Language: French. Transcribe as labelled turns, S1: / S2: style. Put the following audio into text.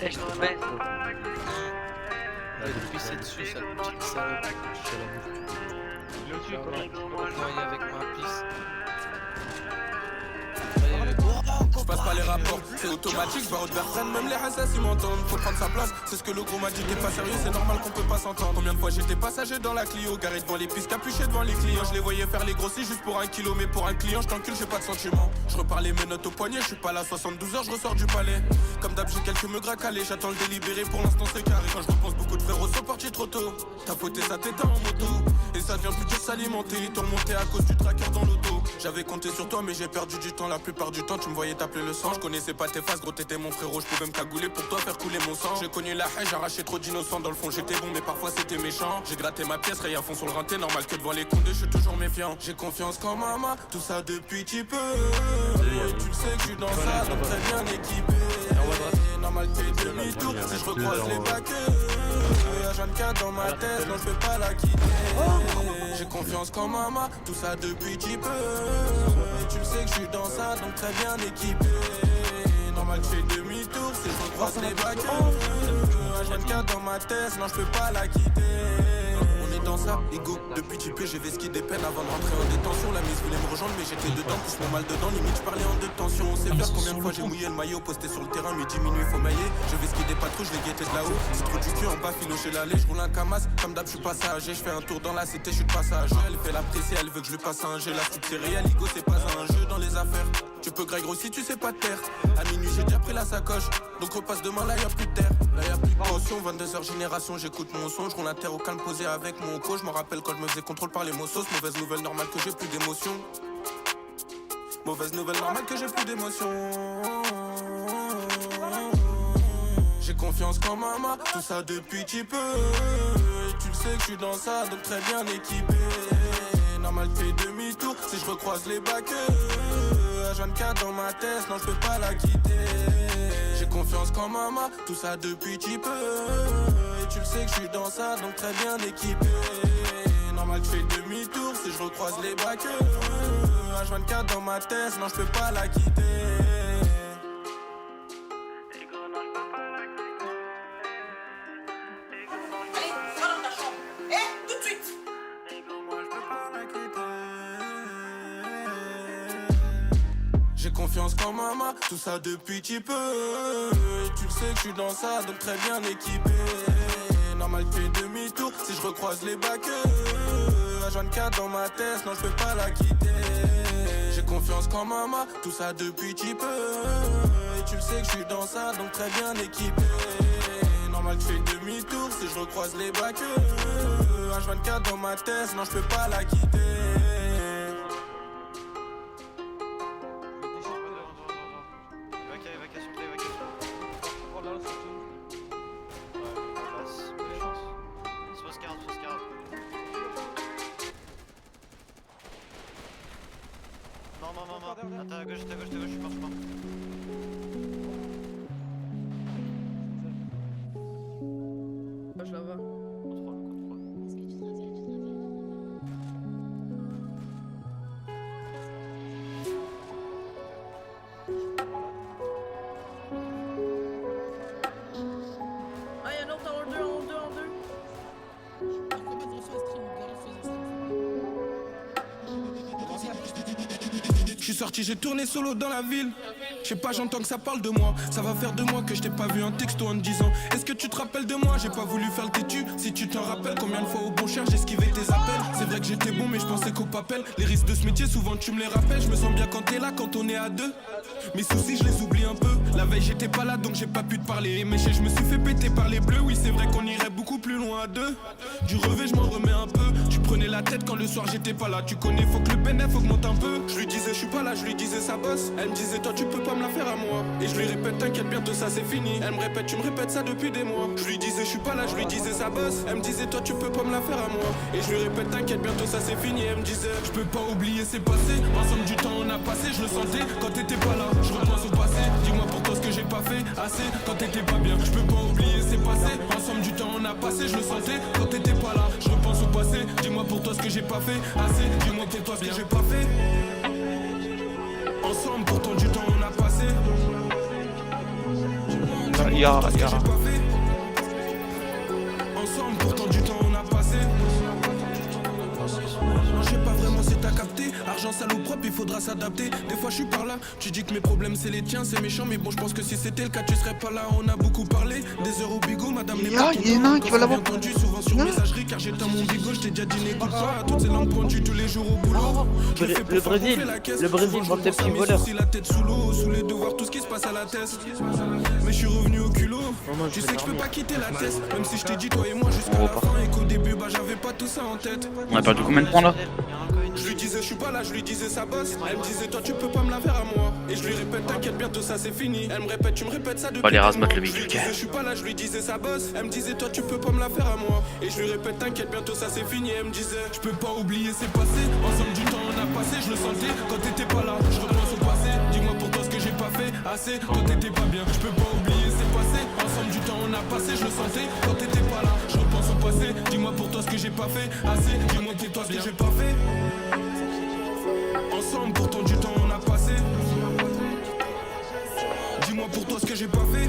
S1: Eh, je te baisse.
S2: Je vais te pisser dessus, sale petite salope.
S3: Il est au-dessus,
S2: Noyé avec ma pisse.
S4: Je passe pas les rapports, c'est automatique, je vois Haute Verfren, même les hassas ils m'entendent. Faut prendre sa place, c'est ce que le gros m'a dit, t'es pas sérieux, c'est normal qu'on peut pas s'entendre. Combien de fois j'étais passager dans la Clio, garé devant les pistes, capuché devant les clients. Je les voyais faire les grossis juste pour 1 kilo, mais pour un client, je t'encule, j'ai pas de sentiment. Je repars les menottes au poignet, je suis pas là 72 heures, je ressors du palais. Comme d'hab, j'ai quelques meugres à caler, j'attends le délibéré, pour l'instant c'est carré. Quand je repense beaucoup de frérots sont partis trop tôt. T'as fauté sa tête en moto, et ça devient plus dur de s'alimenter. Ils t'ont monté à cause du tracker dans l'auto. J'avais compté sur toi, mais j'ai perdu du temps, la plupart du temps, tu me voyais t'appeler le sang. Je connaissais pas tes faces, gros t'étais mon frérot, je pouvais me cagouler pour toi faire couler mon sang. J'ai connu la haine, j'ai arraché trop d'innocents, dans le fond j'étais bon mais parfois c'était méchant. J'ai gratté ma pièce, raye à fond sur le rinté, normal que devant les condés je suis toujours méfiant. J'ai confiance qu'en maman, tout ça depuis petit peu. Et tu le sais que je suis dans ça, donc très bien équipé. Normal que t'es demi-tour, si je recroise les baqueux. H24 dans ma tête, non je vais pas la quitter. J'ai confiance qu'en maman, tout ça depuis petit peu. Et tu le sais que je suis dans ça, donc très bien équipé. Normal que je fais demi-tour, si je recroise les bagues. H24 dans ma tête, non je peux pas la quitter. On est dans ça, ego, depuis petit peu j'ai vesqué des peines avant de rentrer en détention. La mise voulait me rejoindre mais j'étais dedans, pousse mon mal dedans, limite je parlais en détention. On sait faire combien de fois j'ai mouillé le maillot, posté sur le terrain, midi minuit faut mailler. Je vesqué des patrouilles, je les guettais de là-haut. C'est trop du cul en bas, filoché l'allée, je roule un camas. Comme d'hab je suis passager, je fais un tour dans la cité, je suis de passage. Elle fait la pressée, elle veut que je lui passe un jeu. La coupe c'est réel, ego c'est pas un jeu dans les affaires. Tu peux grailler gros si tu sais pas te taire. À minuit j'ai déjà pris la sacoche, donc repasse demain là y'a plus de terre. Là y'a plus de potion, 22h génération, j'écoute mon son. Je roule la terre au calme posé avec mon coach. Je me rappelle quand je me faisais contrôle par les mossos. Mauvaise nouvelle, normal que j'ai plus d'émotion. Mauvaise nouvelle, normal que j'ai plus d'émotion. J'ai confiance qu'en maman, tout ça depuis petit peu. Et tu le sais que je suis dans ça, donc très bien équipé. Normal que fais demi-tour, si je recroise les bacs. H24 dans ma tête, non je peux pas la quitter. J'ai confiance qu'en maman, tout ça depuis petit peu. Et tu le sais que je suis dans ça, donc très bien équipé. Normal que je fais demi-tour, si je recroise les bacs. H24 dans ma tête, non je peux pas la quitter. J'ai confiance qu'en maman, tout ça depuis petit peu. Et tu le sais que je suis dans ça, donc très bien équipé. Normal que fais demi-tour, si je recroise les bacs. H24 dans ma tête, non je peux pas la quitter. J'ai confiance qu'en maman, tout ça depuis petit peu. Et tu le sais que je suis dans ça, donc très bien équipé. Normal que fais demi-tour, si je recroise les bacs. H24 dans ma tête, non je peux pas la quitter.
S5: Non, attends, à gauche, je suis mort,
S6: Je la vois. Ah, y'a un autre en 2, en 2, en 2.
S4: Je suis sorti, j'ai tourné solo dans la ville. Je sais pas, j'entends que ça parle de moi. Ça va faire 2 mois que je t'ai pas vu un texto en te disant est-ce que tu te rappelles de moi? J'ai pas voulu faire le têtu. Si tu t'en rappelles, combien de fois au bon cher j'ai esquivé tes appels. C'est vrai que j'étais bon mais je pensais qu'au papel. Les risques de ce métier souvent tu me les rappelles. Je me sens bien quand t'es là, quand on est à 2. Mes soucis je les oublie un peu. La veille j'étais pas là donc j'ai pas pu te parler. Mais je me suis fait péter par les bleus. Oui c'est vrai qu'on irait beaucoup plus loin à 2. Du revêt je m'en remets un peu. Tu prenais la tête quand le soir j'étais pas là. Tu connais faut que le bénéf augmente un peu. Je lui disais je suis pas là, je lui disais ça bosse. Elle me disait toi tu peux pas me la faire à moi. Et je lui répète t'inquiète bientôt ça c'est fini. Elle me répète tu me répètes ça depuis des mois. Je lui disais je suis pas là, je lui disais ça bosse. Elle me disait toi tu peux pas me la faire à moi. Et je lui répète t'inquiète bientôt ça c'est fini. Elle me disait je peux pas oublier c'est passé. Ensemble du temps on a passé, je le sentais quand t'étais pas là. Je repense au passé, dis-moi pour toi ce que j'ai pas fait assez quand t'étais pas bien. Je peux pas oublier c'est passé. Ensemble du temps on a passé, je le sentais quand t'étais pas là. Je repense au passé, dis-moi pour toi ce que j'ai pas fait assez. Dis-moi pour toi ce que j'ai pas fait. Ensemble pourtant du temps on a passé. Ensemble, pourtant du temps on a passé. Non, je sais pas vraiment si t'as capté. Argent sale ou propre, il faudra s'adapter. Des fois je suis par là, tu dis que mes problèmes c'est les tiens, c'est méchant. Mais bon, je pense que si c'était le cas, tu serais pas là. On a beaucoup parlé, des heures au bigot, madame n'est pas
S1: Il y en a un qui va l'avoir.
S4: entendu souvent sur messagerie, car j'éteins mon bigot. Je t'ai déjà dit n'écoute pas toutes ces langues pointues tous les jours au boulot. Je fais pour
S7: Le
S4: faire
S7: Brésil,
S4: gonfler la caisse.
S7: le Brésil vend des petits voleurs.
S4: La tête sous l'eau, sous les devoirs, tout ce qui se passe à la tête. Mais je suis revenu au culot. Tu sais que je peux pas quitter la tête. Même si je t'ai dit toi et moi jusqu'à la fin. Et qu'au début bah j'avais pas tout ça en tête.
S1: On a perdu combien de points là?
S4: Je lui disais je suis pas là, je lui disais ça bosse. Elle me disait toi tu peux pas me la faire à moi. Et je lui répète t'inquiète bientôt ça c'est fini. Elle me répète tu me répètes ça depuis.
S1: Allez razmat le
S4: Je
S1: mec.
S4: lui disais je suis pas là, je lui disais ça bosse. Elle me disait toi tu peux pas me la faire à moi. Et je lui répète t'inquiète bientôt ça c'est fini. Elle me disait je peux pas oublier c'est passé. Ensemble du temps on a passé, je le sentais. Quand t'étais pas là, je repense au passé. Dis-moi pour toi ce que j'ai pas fait assez. Quand t'étais pas bien, je peux pas oublier c'est passé. Ensemble du temps on a passé, je le sentais. Quand t'étais pas là, je repense au passé. Dis-moi pour toi ce que j'ai pas fait assez. Dis-moi pour toi ce que j'ai pas fait. Ensemble, pourtant du temps on a passé. Dis-moi pour toi ce que j'ai pas fait.